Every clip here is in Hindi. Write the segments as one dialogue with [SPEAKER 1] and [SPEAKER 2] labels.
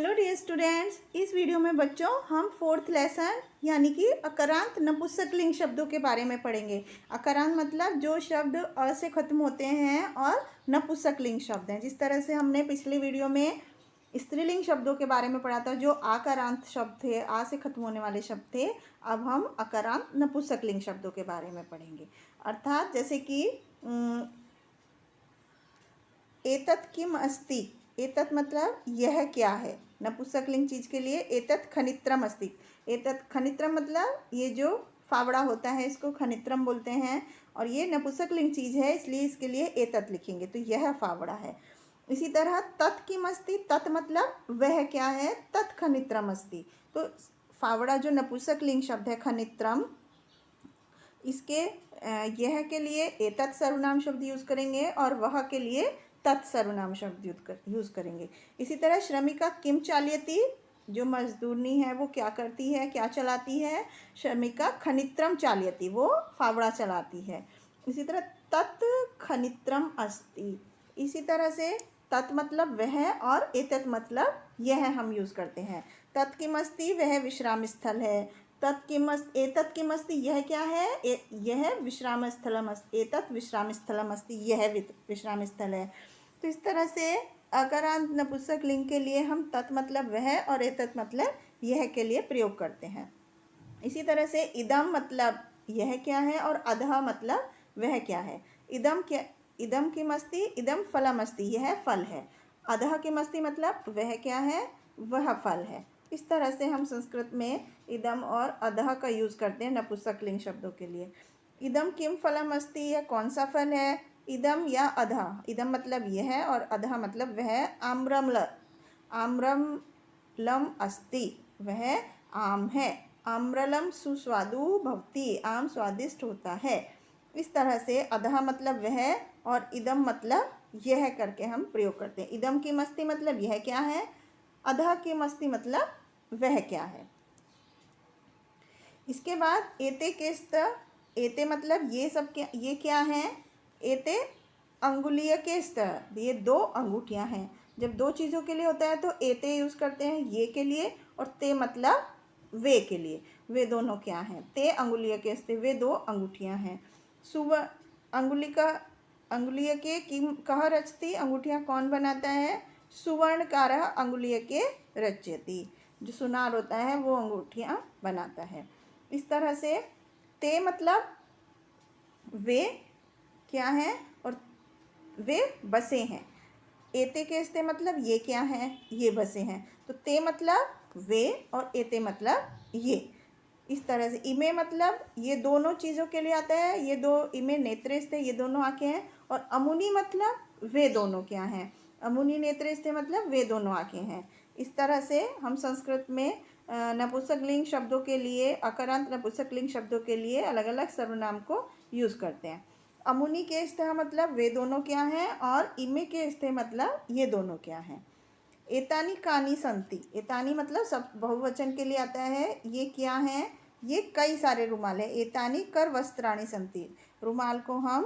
[SPEAKER 1] हेलो डियर स्टूडेंट्स, इस वीडियो में बच्चों हम फोर्थ लेसन यानी कि अकारांत नपुंसकलिंग शब्दों के बारे में पढ़ेंगे। अकारांत मतलब जो शब्द अ से ख़त्म होते हैं और नपुंसकलिंग शब्द हैं। जिस तरह से हमने पिछले वीडियो में स्त्रीलिंग शब्दों के बारे में पढ़ा था, जो आकारांत शब्द थे, आ से ख़त्म होने वाले शब्द थे। अब हम अकारांत नपुंसकलिंग शब्दों के बारे में पढ़ेंगे। अर्थात जैसे कि एतत् किम अस्ति, एतत् मतलब यह क्या है। नपुंसकलिंग चीज़ के लिए एतत् खनित्रम अस्ति। एतत् खनित्रम मतलब ये जो फावड़ा होता है इसको खनित्रम बोलते हैं, और ये नपुंसकलिंग चीज़ है इसलिए इसके लिए एतत् लिखेंगे, तो यह फावड़ा है। इसी तरह तत् किम अस्ति, तत् मतलब वह क्या है, तत् खनित्रम अस्ति। तो फावड़ा जो नपुंसकलिंग शब्द है खनित्रम, इसके यह के लिए एतत् सर्वनाम शब्द यूज़ करेंगे और वह के लिए तत् सर्वनाम शब्द यूज़ करेंगे। इसी तरह श्रमिका किम चालयति, जो मजदूरनी है वो क्या करती है, क्या चलाती है। श्रमिका खनित्रम चालयति, वो फावड़ा चलाती है। इसी तरह तत् खनित्रम अस्ति। इसी तरह से तत् मतलब वह और एतत् मतलब यह हम यूज़ करते हैं। तत् किम अस्ति, वह विश्राम स्थल है। एतत् किम अस्ति, यह क्या है, यह विश्राम स्थलम अस्ति। एतत् विश्राम स्थलम अस्ति, यह विश्राम स्थल है। तो इस तरह से अकारांत नपुंसकलिंग के लिए हम तत् मतलब वह और एतत् मतलब यह के लिए प्रयोग करते हैं। इसी तरह से इदम मतलब यह क्या है और अधः मतलब वह क्या है। इदम किम अस्ति, इदम फलम अस्ति, यह फल है। अधः किम अस्ति मतलब वह क्या है, वह फल है। इस तरह से हम संस्कृत में इदम और अधः का यूज़ करते हैं नपुंसकलिंग शब्दों के लिए। इदम किम फलम अस्ति, यह कौन सा फल है। इदम या अधः, इदम मतलब यह और अधः मतलब वह। आम्रलम अस्ति, वह आम है। आम्रलम सुस्वादु भवति, आम स्वादिष्ट होता है। इस तरह से अधः मतलब वह और इदम मतलब यह करके हम प्रयोग करते हैं। इदम किम अस्ति मतलब यह क्या है, अधः किम अस्ति मतलब वह क्या है। इसके बाद एते केस्त, एते मतलब ये सब ये क्या है। एते अंगुलीय केस्त, ये दो अंगूठियां हैं। जब दो चीज़ों के लिए होता है तो एते यूज़ करते हैं ये के लिए, और ते मतलब वे के लिए। वे दोनों क्या हैं, ते अंगुलीय केस्ते, वे दो अंगूठियां हैं। अंगुलीय के किम कह रचती, अंगूठियां कौन बनाता है। सुवर्णकारः अंगुलीय के रचयति, जो सुनार होता है वो अंगूठियां बनाता है। इस तरह से ते मतलब वे क्या हैं और वे बसे हैं। एते के स्ते मतलब ये क्या हैं, ये बसे हैं। तो ते मतलब वे और एते मतलब ये। इस तरह से इमे मतलब ये दोनों चीज़ों के लिए आता है। ये दो इमे नेत्रेस्ते, ये दोनों आँखें हैं। और अमुनी मतलब वे दोनों क्या हैं, अमुनी नेत्रेस्ते मतलब वे दोनों आँखें हैं। इस तरह से हम संस्कृत में नपुंसकलिंग शब्दों के लिए, अकारांत नपुंसकलिंग शब्दों के लिए अलग अलग सर्वनाम को यूज़ करते हैं। अमुनी के स्थे मतलब वे दोनों क्या हैं, और इमे के स्थे मतलब ये दोनों क्या हैं। एतानी कानी संति, एतानी मतलब सब बहुवचन के लिए आता है। ये क्या है, ये कई सारे रुमाल है। एतानी कर वस्त्राणी संति, रुमाल को हम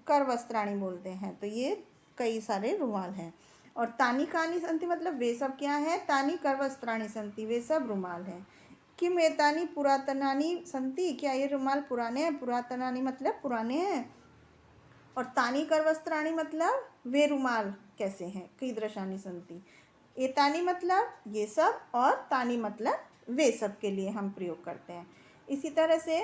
[SPEAKER 1] कर वस्त्राणी बोलते हैं, तो ये कई सारे रुमाल हैं। और तानी कानी संति मतलब वे सब क्या है, तानी कर वस्त्राणी संति, वे सब रुमाल हैं। किम एतानी पुरातनानी संति, क्या ये रुमाल पुराने हैं। पुरातनानी मतलब पुराने हैं। और तानी कर वस्त्राणी मतलब वे रुमाल कैसे हैं, कीदृशानी संति। एतानी मतलब ये सब और तानी मतलब वे सब के लिए हम प्रयोग करते हैं। इसी तरह से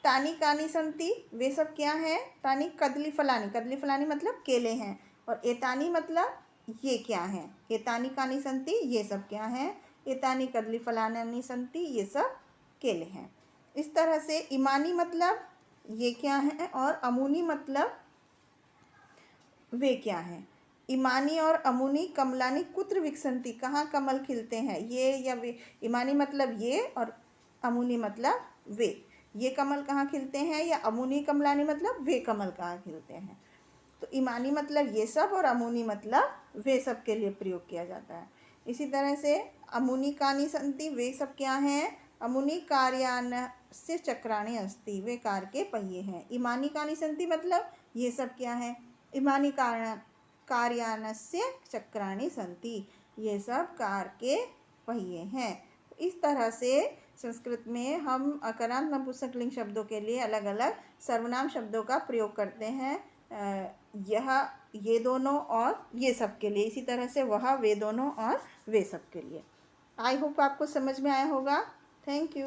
[SPEAKER 1] तानी कानी संति, वे सब क्या हैं। तानी कदली फलानी, कदली फलानी मतलब केले हैं। और एतानी मतलब ये क्या हैं। एतानी कानी संति, ये सब क्या हैं। एतानी कदली फलानी संति, ये सब केले हैं। इस तरह से इमानी मतलब ये क्या हैं, और अमुनी मतलब वे क्या हैं। इमानी और अमुनी कमलानी कुत्र विकसंती, कहाँ कमल खिलते हैं, ये या वे। इमानी मतलब ये और अमुनी मतलब वे, ये कमल कहाँ खिलते हैं, या अमुनी कमलानी मतलब वे कमल कहाँ खिलते हैं। तो इमानी मतलब ये सब और अमुनी मतलब वे सब के लिए प्रयोग किया जाता है। इसी तरह से अमुनी कानी संति, वे सब क्या हैं। अमुनी कार्यानस्य चक्राणि अस्ति, वे कार के पहिए हैं। इमानी कानी संति मतलब ये सब क्या है। इमानी कार्यानस्य चक्राणि संति, ये सब कार के पहिए हैं। इस तरह से संस्कृत में हम अकारांत नपुंसकलिंग शब्दों के लिए अलग अलग सर्वनाम शब्दों का प्रयोग करते हैं। यह, ये दोनों और ये सब के लिए। इसी तरह से वह, वे दोनों और वे सब के लिए। आई होप आपको समझ में आया होगा। Thank you.